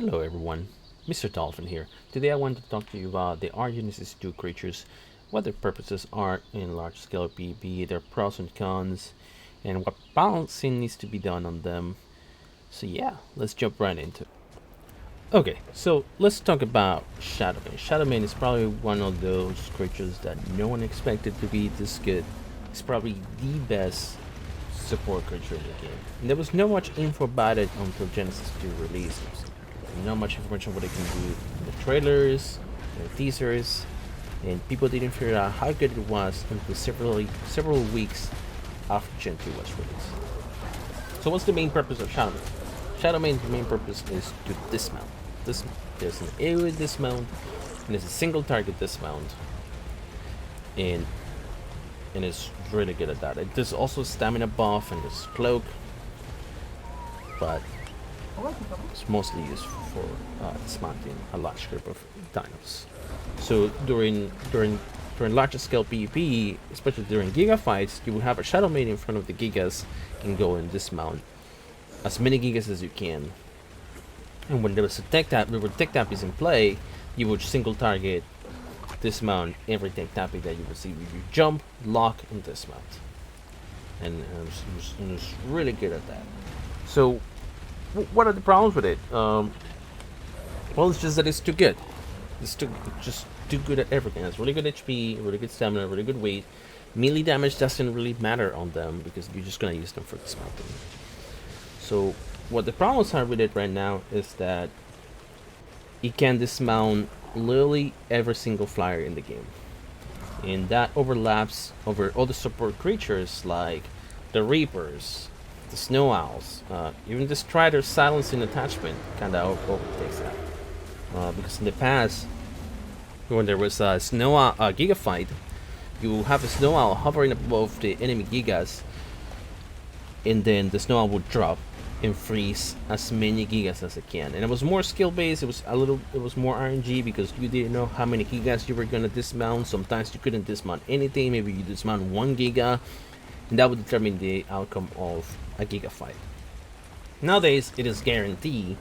Hello everyone, Mr. Dolphin here. Today I want to talk to you about the Argenesis 2 creatures, what their purposes are in large-scale PvP, their pros and cons, and what balancing needs to be done on them. So yeah, let's jump right into it. Okay, so let's talk about Shadowmane. Shadowmane is probably one of those creatures that no one expected to be this good. It's probably the best support creature in the game. And there was no much info about it until Genesis 2 released. Not much information what it can do in the trailers, the teasers, and people didn't figure out how good it was until several weeks after Gen 2 was released. So what's the main purpose of Shadowmane? Shadowmane's main purpose is to dismount. There's an AoE dismount, and there's a single target dismount, and it's really good at that. There's also stamina buff and there's cloak, but it's mostly used for dismounting a large group of dinos. So during larger scale PvP, especially during Giga fights, you will have a Shadowmane in front of the Gigas and go and dismount as many Gigas as you can. And when there was a tech tap, where tech tap is in play, you would single target, dismount every tech tapping that you receive. You jump, lock, and dismount. And it was really good at that. So what are the problems with it? Well, it's just that it's too good. It's just too good at everything. It's really good HP, really good stamina, really good weight. Melee damage doesn't really matter on them because you're just gonna use them for dismounting. So what the problems are with it right now is that it can dismount literally every single flyer in the game, and that overlaps over all the support creatures like the Reapers, the Snow Owls, even the Stryders silencing attachment kind of overtakes that. Because in the past, when there was a Snow Owl Giga fight, you have a Snow Owl hovering above the enemy Gigas, and then the Snow Owl would drop and freeze as many Gigas as it can. And it was more skill based. It was more RNG because you didn't know how many Gigas you were gonna dismount. Sometimes you couldn't dismount anything. Maybe you dismount 1 Giga, and that would determine the outcome of a Giga fight. Nowadays, it is guaranteed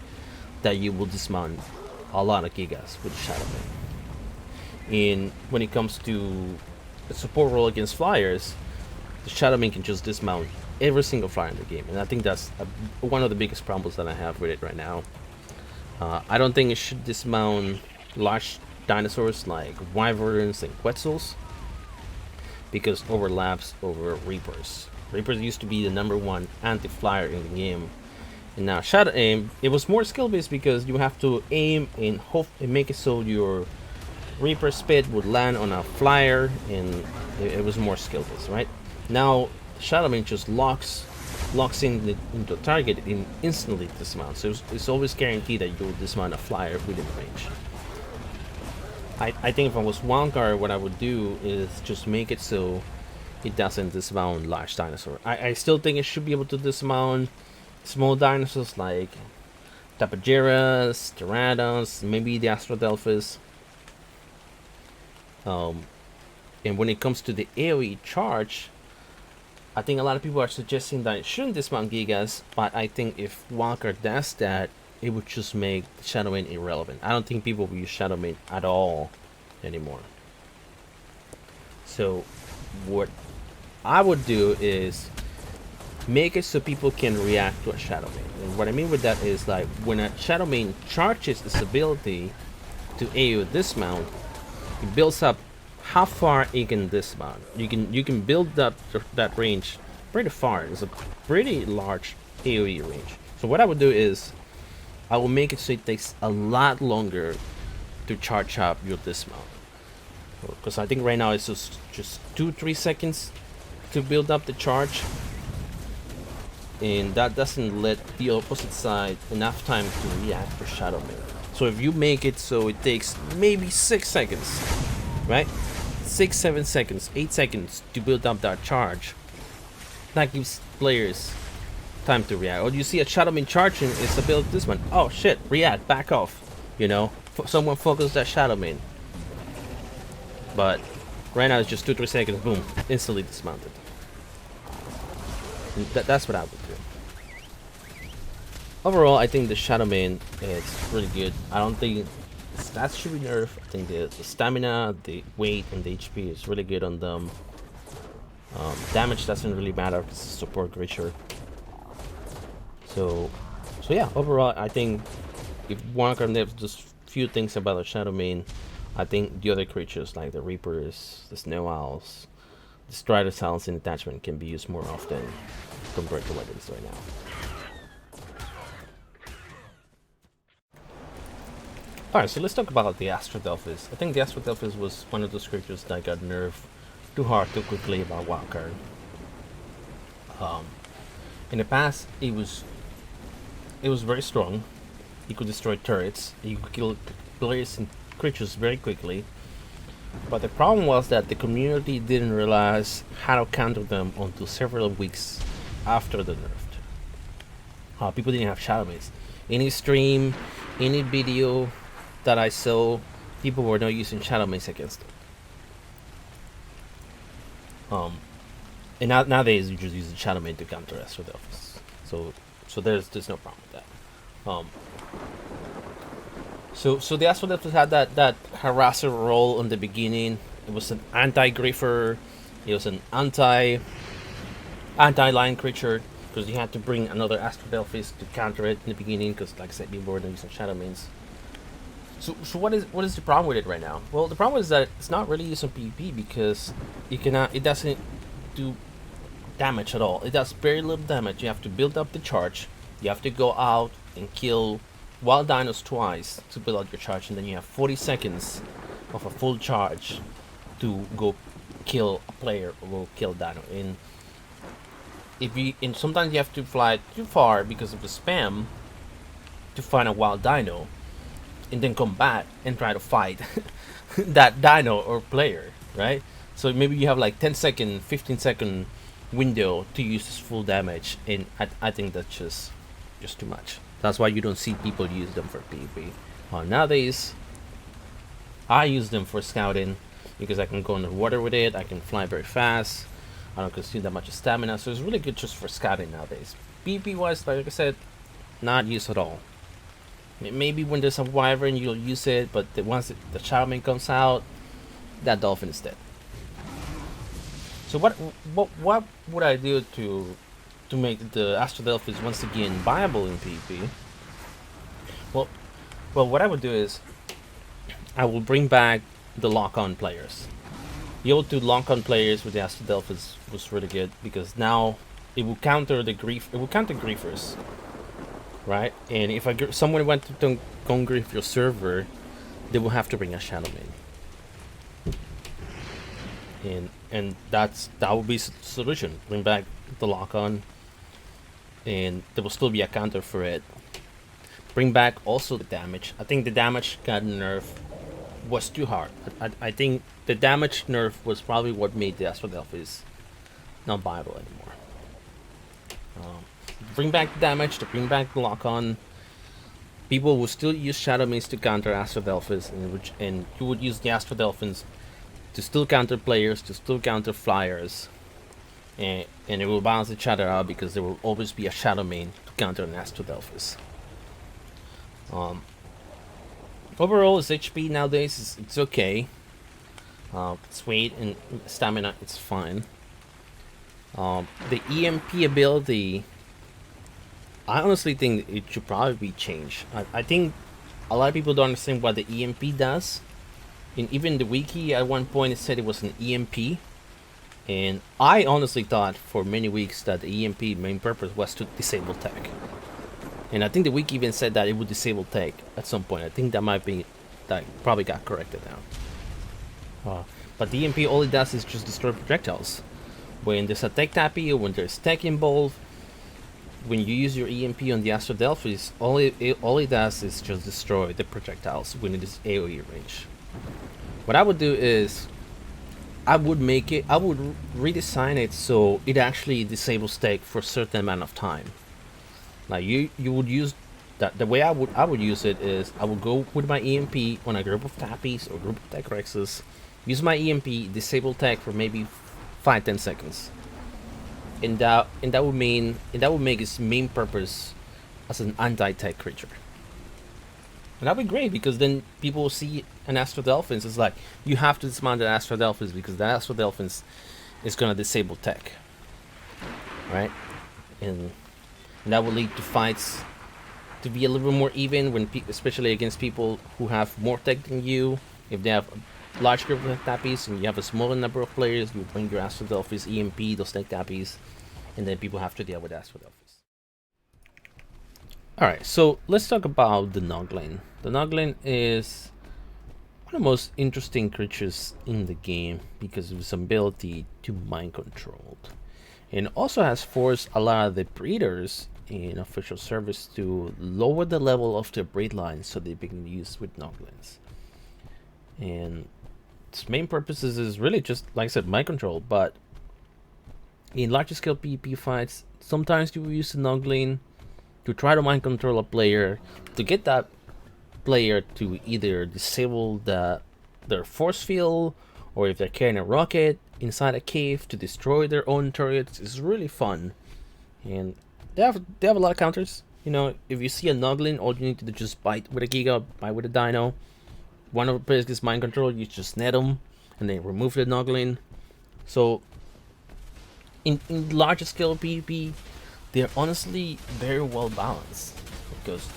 that you will dismount a lot of Gigas with Shadowmane. And when it comes to the support role against flyers, the Shadowmane can just dismount every single flyer in the game, and I think that's one of the biggest problems that I have with it right now. I don't think it should dismount large dinosaurs like Wyverns and Quetzals because overlaps over Reapers. Reapers used to be the #1 anti-flyer in the game, and now Shadow Aim, it was more skill based because you have to aim and hope and make it so your Reaper spit would land on a flyer, and it was more skill based, right? Now Shadowmane just locks into a target and instantly dismounts. So it's always guaranteed that you'll dismount a flyer within range. I think if I was Wildcard, what I would do is just make it so it doesn't dismount large dinosaur. I still think it should be able to dismount small dinosaurs like Tapageras, Tyrannos, maybe the Astrodelphis. And when it comes to the AoE charge, I think a lot of people are suggesting that it shouldn't dismount Gigas, but I think if Wildcard does that, it would just make Shadowmane irrelevant. I don't think people will use Shadowmane at all anymore. So what I would do is make it so people can react to a Shadowmane. And what I mean with that is, like, when a Shadowmane charges its ability to AoE dismount, it builds up how far it can dismount. You can build up that range pretty far. It's a pretty large AoE range. So what I would do is I will make it so it takes a lot longer to charge up your dismount. Because I think right now it's just 2-3 seconds to build up the charge, and that doesn't let the opposite side enough time to react for Shadowmane. So if you make it so it takes maybe 6 seconds, right? 6, 7 seconds, 8 seconds to build up that charge, that gives players time to react. Or you see a Shadowmane charging, it's a build this one. Oh shit, react, back off. You know, someone focus that Shadowmane. But right now it's just 2-3 seconds, boom, instantly dismounted. And that's what I would do. Overall, I think the Shadowmane is really good. I don't think stats should be nerfed. I think the stamina, the weight, and the HP is really good on them. Damage doesn't really matter because it's a support creature. So, yeah. Overall, I think if one can have just few things about the Shadowmane, I think the other creatures like the Reapers, the Snow Owls, the Strider Sounds and attachment can be used more often compared to what it is right now. Alright, so let's talk about the Astrodelphis. I think the Astrodelphis was one of those creatures that got nerfed too hard too quickly by Wildcard. In the past, it was very strong. It could destroy turrets. It could kill players and creatures very quickly. But the problem was that the community didn't realize how to counter them until several weeks after the nerf. People didn't have Shadowmanes. Any stream, any video that I saw, people were not using Shadowmanes against them. And nowadays you just use the Shadowmane to counter Astrodelphis. So there's no problem with that. So the Astrodelphis had that harasser role in the beginning. It was an anti-griefer. It was an anti-line creature because you had to bring another Astrodelphis to counter it in the beginning. Because, like I said, people were using Shadowmanes. So what is the problem with it right now? Well, the problem is that it's not really used on PvP because it doesn't do damage at all. It does very little damage. You have to build up the charge. You have to go out and kill wild dinos twice to build out your charge, and then you have 40 seconds of a full charge to go kill a player or go kill a dino. And sometimes you have to fly too far because of the spam to find a wild dino, and then come back and try to fight that dino or player, right? So maybe you have like 10-second, 15-second window to use this full damage, and I think that's just too much. That's why you don't see people use them for PvP. Nowadays, I use them for scouting because I can go in the water with it. I can fly very fast. I don't consume that much stamina, so it's really good just for scouting nowadays. PvP wise, like I said, not used at all. Maybe when there's a wyvern you'll use it, but once the Shadowmane comes out, that dolphin is dead. So what would I do to make the Astrodelphis once again viable in PvP? Well, what I would do is I will bring back the lock-on players. The able to lock-on players with the Astrodelphis was really good because now it will counter the griefers. Right, and if someone went to go grief your server, they will have to bring a Shadowmane, and that will be the solution. Bring back the lock on, and there will still be a counter for it. Bring back also the damage. I think the damage got nerfed was too hard. I think the damage nerf was probably what made the Astrodelphis not viable anymore. Bring back the damage, to bring back the lock-on. People will still use Shadowmanes to counter Astrodelphis, and you would use the Astrodelphins to still counter players, to still counter flyers, and it will balance each other out because there will always be a Shadowmane to counter an Astrodelphis. Overall, its HP nowadays it's okay. Its weight and stamina, it's fine. The EMP ability, I honestly think it should probably be changed. I think a lot of people don't understand what the EMP does. And even the wiki at one point it said it was an EMP. And I honestly thought for many weeks that the EMP main purpose was to disable tech. And I think the wiki even said that it would disable tech at some point. I think that probably got corrected now. But the EMP, all it does is just destroy projectiles. When there's a tech tappy or when there's tech involved, when you use your EMP on the Astrodelphis, all it does is just destroy the projectiles when it is AoE range. What I would do is I would redesign it so it actually disables tech for a certain amount of time. Like you would use that. The way I would use it is I would go with my EMP on a group of tappies or group of tech rexes, use my EMP, disable tech for maybe 5-10 seconds. And that would make its main purpose as an anti-tech creature. And that'd be great because then people will see an Astrodelphis. It's like, you have to dismount an Astrodelphis because the Astrodelphis is going to disable tech. Right? And that will lead to fights to be a little bit more even, when especially against people who have more tech than you. If they have a large group of tech tappies and you have a smaller number of players, you bring your Astrodelphis, EMP, those tech tappies, and then people have to deal with Astrodelphis. Alright, so let's talk about the Noglin. The Noglin is one of the most interesting creatures in the game because of its ability to mind control. And also has forced a lot of the breeders in official service to lower the level of their breed lines so they can use with Noglins. And its main purposes is really just, like I said, mind control, but in larger scale PvP fights, sometimes you will use the Noglin to try to mind control a player, to get that player to either disable their force field, or if they're carrying a rocket inside a cave, to destroy their own turrets. It's really fun, and they have a lot of counters. You know, if you see a Noglin, all you need to do is just bite with a Giga, bite with a Dino. One of the players gets mind control, you just net them, and then remove the Noglin. So in larger scale PvP, they're honestly very well balanced, because,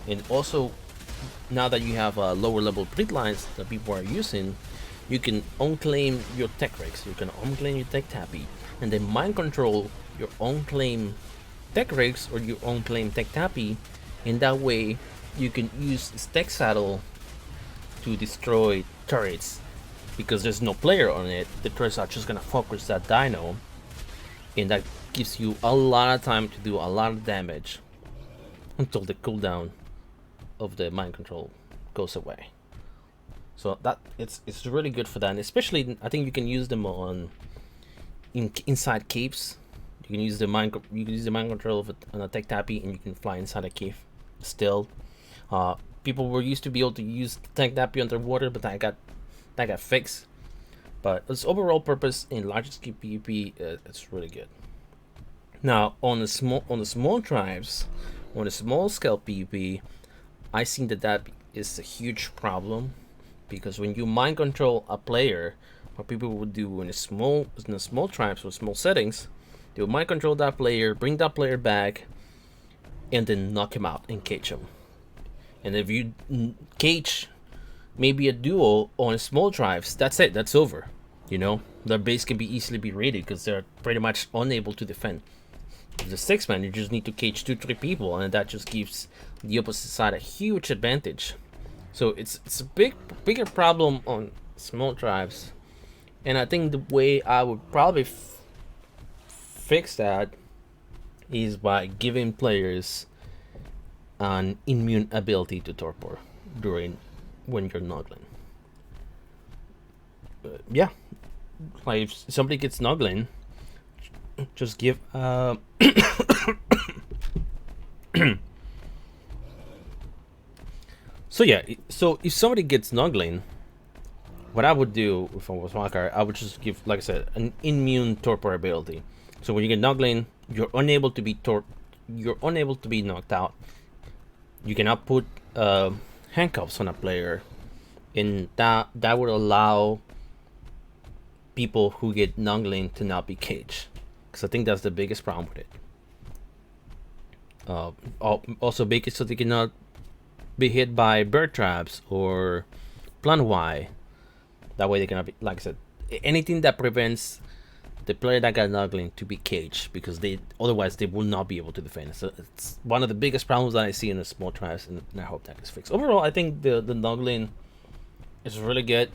and also now that you have lower level breed lines that people are using, you can unclaim your tech rigs, you can unclaim your tech tappy, and then mind control your unclaim tech rigs or your unclaim tech tappy, and that way you can use tech saddle to destroy turrets, because there's no player on it. The turrets are just gonna focus that dino, and that gives you a lot of time to do a lot of damage until the cooldown of the mind control goes away. So that it's really good for that, and especially I think you can use them on inside caves. You can use the mind control of an attack tappy, and you can fly inside a cave. Still, people were used to be able to use the tank tappy underwater, but that got fixed. But its overall purpose in large scale PvP, it's really good. Now on the small tribes, on a small scale PvP, I think that is a huge problem, because when you mind control a player, what people would do in the small tribes with small settings, they would mind control that player, bring that player back, and then knock him out and cage him. And if you cage maybe a duo on small tribes, that's it, that's over. You know, their base can be easily be raided because they're pretty much unable to defend. With the 6-man, you just need to cage 2-3 people, and that just gives the opposite side a huge advantage. So it's a bigger problem on small tribes, and I think the way I would probably fix that is by giving players an immune ability to torpor when you're Noglin. Yeah, like if somebody gets Noglin, just give so yeah, so if somebody gets Noglin, what I would do if I was Walker, I would just give, like I said, an immune torpor ability. So when you get Noglin, you're unable to be knocked out. You cannot put handcuffs on a player, and that would allow people who get Noglin to not be caged, because I think that's the biggest problem with it. Also make it so they cannot be hit by bird traps or plant Y. That way they cannot be, like I said, anything that prevents the player that got Noglin to be caged, because otherwise they will not be able to defend. So it's one of the biggest problems that I see in the small tribes, and I hope that is fixed. Overall, I think the Noglin is really good.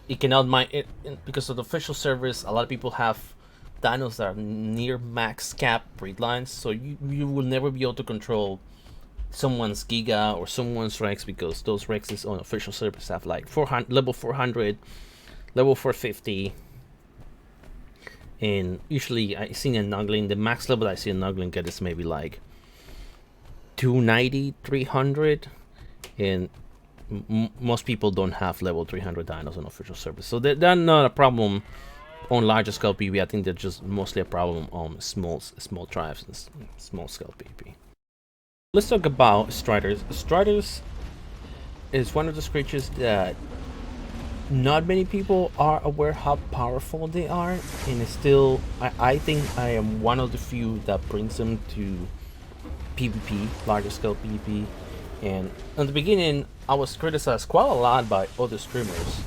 It cannot mind it because of the official servers. A lot of people have dinos that are near max cap breed lines, so you will never be able to control someone's Giga or someone's Rex, because those Rexes on official servers have like 400, level 400, level 450, and usually I see a Noglin, the max level I see a Noglin get is maybe like 290, 300, and most people don't have level 300 dinos on official servers, so they're not a problem on larger scale PvP. I think they're just mostly a problem on small tribes and small scale PvP. Let's talk about Stryders. Stryders is one of those creatures that not many people are aware how powerful they are, and it's still, I think I am one of the few that brings them to PvP, larger scale PvP. And in the beginning, I was criticized quite a lot by other streamers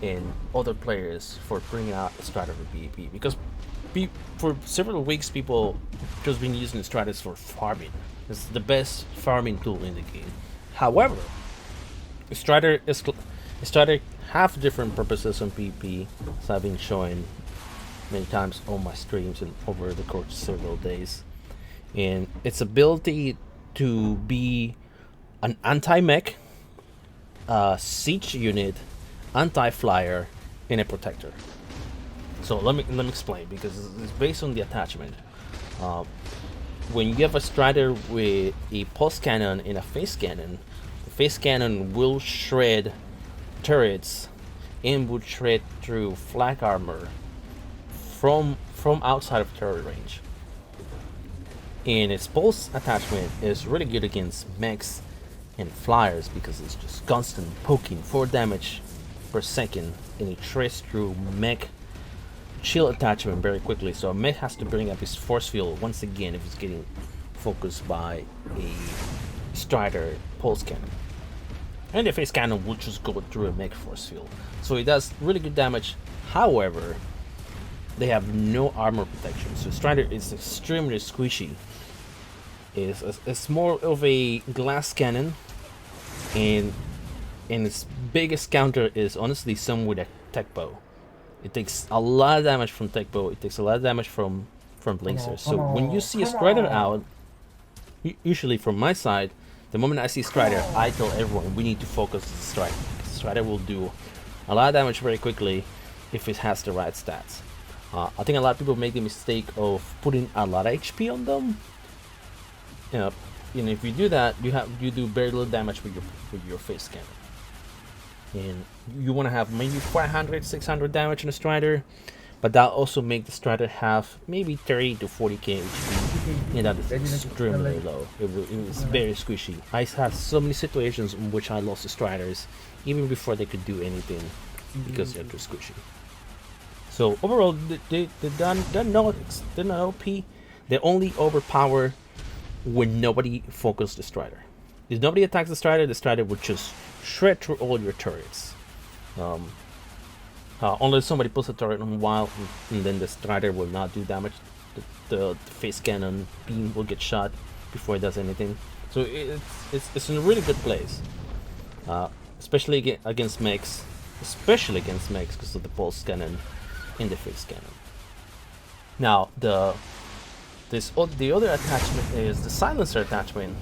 and other players for bringing out Strider for PvP because for several weeks people just been using Striders for farming. It's the best farming tool in the game. However, Strider have different purposes on PvP, as I've been showing many times on my streams and over the course of several days. And its ability to be an anti-mech, siege unit, anti-flyer, and a protector. So let me explain, because it's based on the attachment. When you have a Strider with a pulse cannon and a face cannon, the face cannon will shred turrets and would shred through flag armor from outside of turret range. And its pulse attachment is really good against mechs and flyers because it's just constant poking, 4 damage per second, and it shreds through mech shield attachment very quickly. So a mech has to bring up his force field once again if it's getting focused by a Strider pulse cannon. And the face cannon will just go through a mech force field. So it does really good damage. However, they have no armor protection. So Strider is extremely squishy. It's more of a glass cannon, and its biggest counter is honestly some with a tech bow. It takes a lot of damage from tech bow. It takes a lot of damage from lasers. So when you see a Strider out, usually from my side, the moment I see Strider, I tell everyone we need to focus the Strider. Strider will do a lot of damage very quickly if it has the right stats. I think a lot of people make the mistake of putting a lot of HP on them. And if you do that, you do very little damage with your face cannon. And you want to have maybe 500, 600 damage in a Strider, but that also make the Strider have maybe 30 to 40k HP, and that is extremely low. It was very squishy. I had so many situations in which I lost the Striders even before they could do anything because they're too squishy. So overall, they're not OP. They only overpower when nobody focuses the Strider. If nobody attacks the Strider would just shred through all your turrets. Unless somebody puts a turret on wild, and then the Strider will not do damage. The face cannon beam will get shot before it does anything. So it's in a really good place, especially against mechs, because of the pulse cannon and the face cannon. Now the other attachment is the silencer attachment,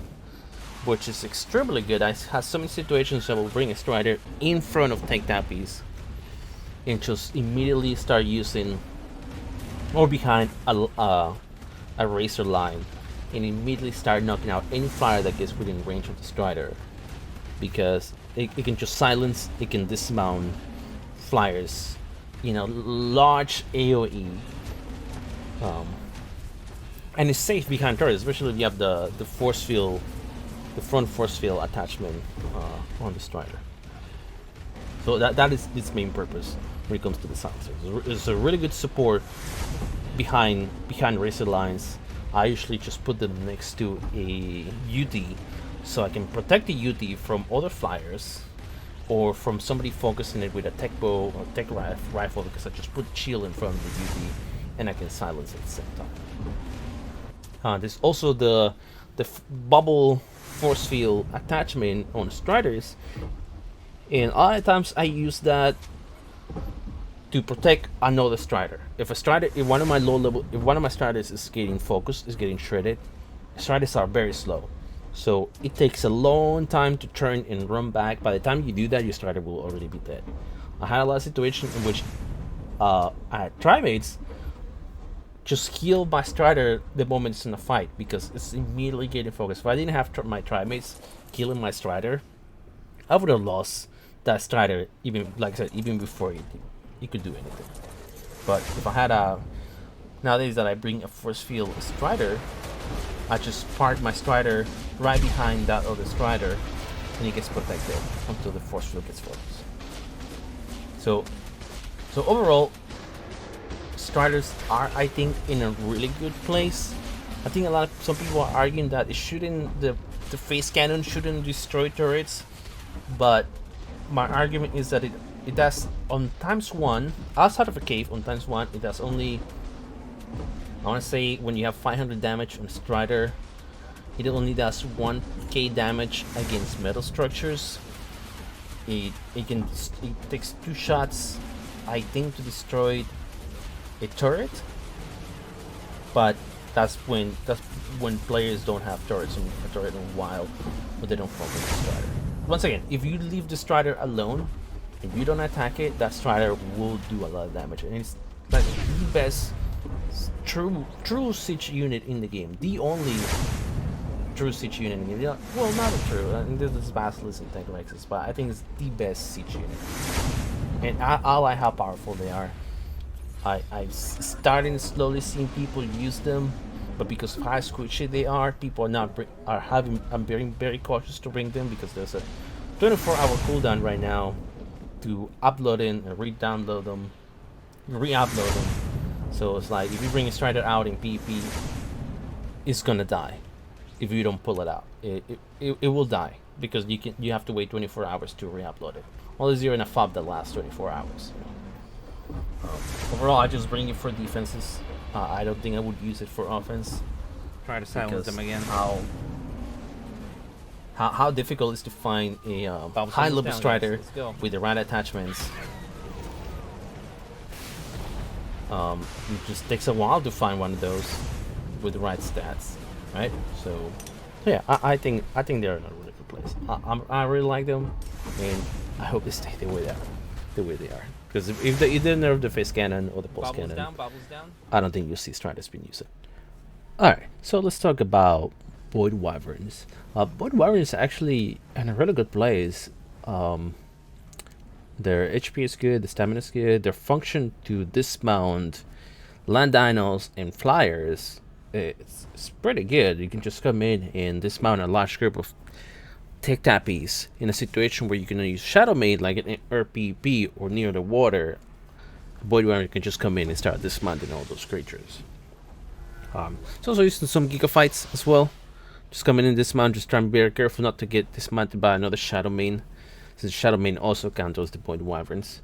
which is extremely good. I have so many situations I will bring a Strider in front of tank tappies and just immediately start using, or behind a razor line, and immediately start knocking out any flyer that gets within range of the Strider, because it can just silence, it can dismount flyers, large AoE, and it's safe behind turrets, especially if you have the force field, the front force field attachment on the Strider. So that is its main purpose when it comes to the silencer. It's a really good support behind razor lines. I usually just put them next to a UT so I can protect the UT from other flyers or from somebody focusing it with a tech bow or tech rifle, because I just put the shield in front of the UT and I can silence it at the same time. There's also the bubble force field attachment on Striders, and a lot of times I use that to protect another Strider. If one of my Striders is getting focused, is getting shredded, Striders are very slow, so it takes a long time to turn and run back. By the time you do that, your Strider will already be dead. I had a lot of situations in which I had Trimates just heal my Strider the moment it's in a fight, because it's immediately getting focused. If I didn't have my Trimates healing my Strider, I would have lost that Strider, even, like I said, even before you could do anything. But if I had nowadays that I bring a force field Strider, I just park my Strider right behind that other Strider, and he gets protected until the force field gets focused. So overall, Stryders are, I think, in a really good place. I think some people are arguing that it shouldn't, the phase cannon shouldn't destroy turrets, but my argument is that it does on ×1 outside of a cave. On ×1, it does only, I want to say, when you have 500 damage on Strider, it only does 1k damage against metal structures. It takes 2 shots, I think, to destroy a turret, but that's when players don't have turrets in a turret in wild, but they don't focus the Strider. Once again, if you leave the Strider alone, if you don't attack it, that Strider will do a lot of damage, and it's like the best true siege unit in the game. The only true siege unit in the game. Well, not a true. I mean, there's Basilisks and Tankrexes, but I think it's the best siege unit. And I like how powerful they are. I'm starting slowly seeing people use them, but because of how squishy they are, people I'm very cautious to bring them, because there's a 24-hour cooldown right now to upload in and re-download them, re-upload them. So it's like, if you bring a Strider out in PvP, it's gonna die if you don't pull it out. It will die, because you have to wait 24 hours to re-upload it, unless you're in a fob that lasts 24 hours. Overall, I just bring it for defenses. I don't think I would use it for offense. Try to silence them again. How difficult it is to find a high-level Strider with the right attachments. It just takes a while to find one of those with the right stats, right? So yeah, I think they're in a really good place. I really like them, and I hope they stay the way they are. Because if they nerf the phase cannon or the pulse cannon, bubbles down. I don't think you'll see Stryders being used. Alright, so let's talk about Voidwyrms. Voidwyrms are actually in a really good place. Their HP is good, the stamina is good, their function to dismount land dinos and flyers, it's pretty good. You can just come in and dismount a large group of Tech Tappies in a situation where you can use Shadowmane, like an RPP or near the water. Voidwyrm can just come in and start dismounting all those creatures. It's also used in some Giga fights as well. Just come in and dismount, just try and be very careful not to get dismounted by another Shadowmane, since Shadowmane also counters the Voidwyrms.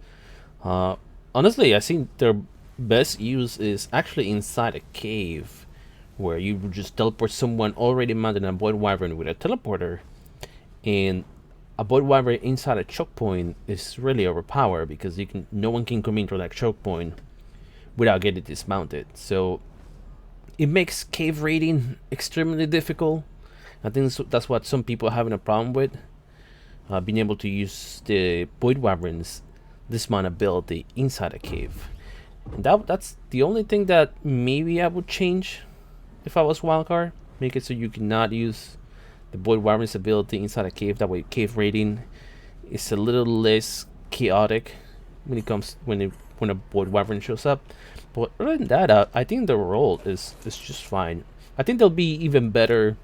Honestly, I think their best use is actually inside a cave, where you just teleport someone already mounted on a Voidwyrm with a teleporter. And a Voidwyrm inside a choke point is really overpowered, because no one can come into that choke point without getting dismounted. So it makes cave raiding extremely difficult. I think that's what some people are having a problem with, being able to use the Voidwyrm's dismount ability inside a cave. And that's the only thing that maybe I would change if I was wildcard. Make it so you cannot use the Voidwyrm's ability inside a cave. That way cave raiding is a little less chaotic when a Voidwyrm shows up. But other than that, I think the role is just fine. I think they'll be even better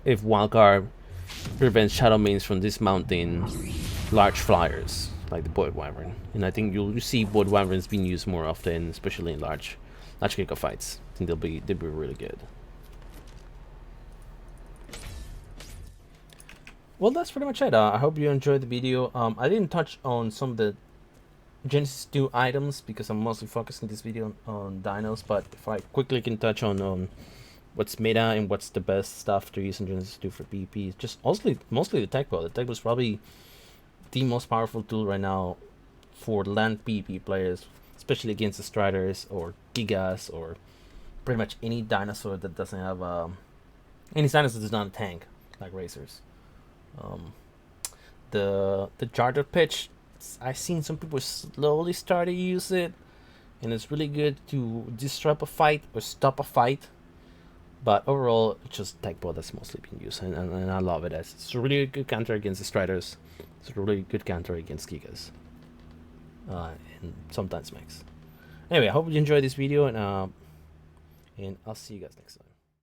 if wildcard prevents Shadowmanes from dismounting large flyers like the Voidwyrm. And I think you'll see Voidwyrms being used more often, especially in large Giga fights. I think they'll be really good. Well, that's pretty much it. I hope you enjoyed the video. I didn't touch on some of the Genesis 2 items, because I'm mostly focusing this video on dinos, but if I quickly can touch on what's meta and what's the best stuff to use in Genesis 2 for PvP, just mostly the tech bow. The tech bow is probably the most powerful tool right now for land PvP players, especially against the Stryders or Gigas or pretty much any dinosaur that doesn't have any dinosaur that's not a tank, like racers. The Charter pitch, I've seen some people slowly start to use it, and it's really good to disrupt a fight or stop a fight. But overall, it's just tech bow that's mostly being used, and I love it. It's a really good counter against the Stryders. It's a really good counter against Gigas, and sometimes mechs. Anyway, I hope you enjoyed this video, and I'll see you guys next time.